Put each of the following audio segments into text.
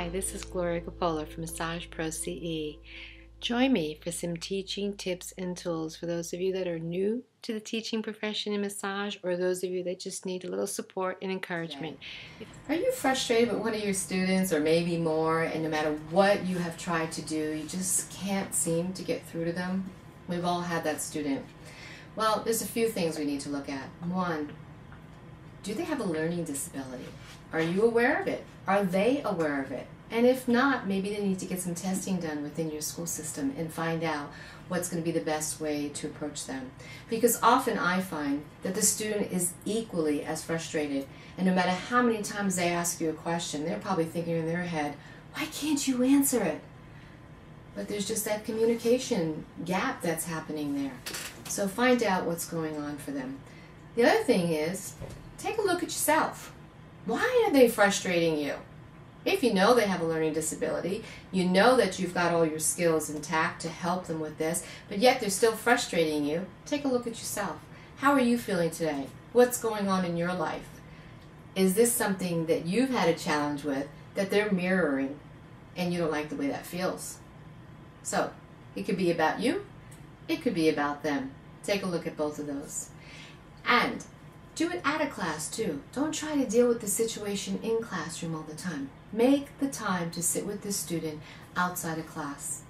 Hi, this is Gloria Coppola from Massage Pro CE. Join me for some teaching tips and tools for those of you that are new to the teaching profession in massage, or those of you that just need a little support and encouragement. Are you frustrated with one of your students, or maybe more, and no matter what you have tried to do, you just can't seem to get through to them? We've all had that student. Well, there's a few things we need to look at. One, do they have a learning disability? Are you aware of it? Are they aware of it? And if not, maybe they need to get some testing done within your school system and find out what's going to be the best way to approach them. Because often I find that the student is equally as frustrated, and no matter how many times they ask you a question, they're probably thinking in their head, why can't you answer it? But there's just that communication gap that's happening there. So find out what's going on for them. The other thing is, take a look at yourself. Why are they frustrating you? If you know they have a learning disability, you know that you've got all your skills intact to help them with this, but yet they're still frustrating you, take a look at yourself. How are you feeling today? What's going on in your life? Is this something that you've had a challenge with that they're mirroring and you don't like the way that feels? So, it could be about you, it could be about them. Take a look at both of those. And do it at a class too. Don't try to deal with the situation in classroom all the time. Make the time to sit with the student outside of class.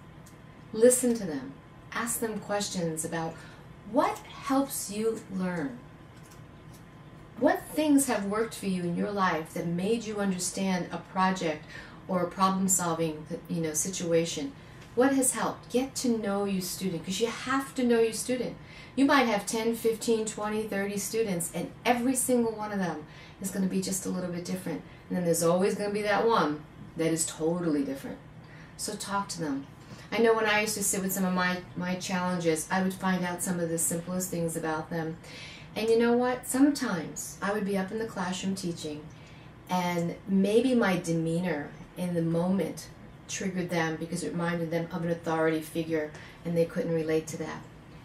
Listen to them. Ask them questions about what helps you learn. What things have worked for you in your life that made you understand a project or a problem-solving situation? What has helped? Get to know your student, because you have to know your student. You might have 10, 15, 20, 30 students, and every single one of them is going to be just a little bit different. And then there's always going to be that one that is totally different. So talk to them. I know when I used to sit with some of my challenges, I would find out some of the simplest things about them. And you know what? Sometimes I would be up in the classroom teaching, and maybe my demeanor in the moment triggered them because it reminded them of an authority figure, and they couldn't relate to that,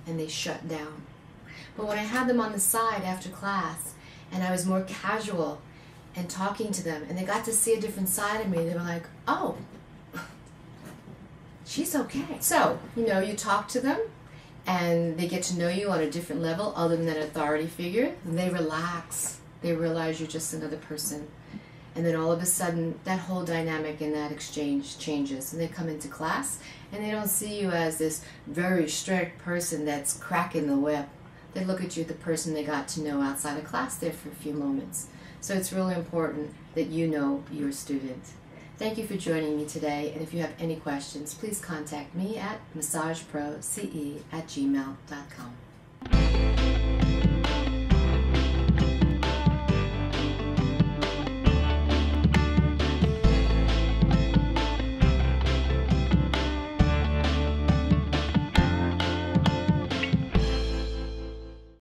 and they shut down. But when I had them on the side after class, and I was more casual and talking to them, and they got to see a different side of me, they were like, oh, she's okay. So, you talk to them, and they get to know you on a different level other than that authority figure, and they relax. They realize you're just another person. And then all of a sudden, that whole dynamic in that exchange changes. And they come into class, and they don't see you as this very strict person that's cracking the whip. They look at you, the person they got to know outside of class there for a few moments. So it's really important that you know your student. Thank you for joining me today. And if you have any questions, please contact me at massageproce@gmail.com.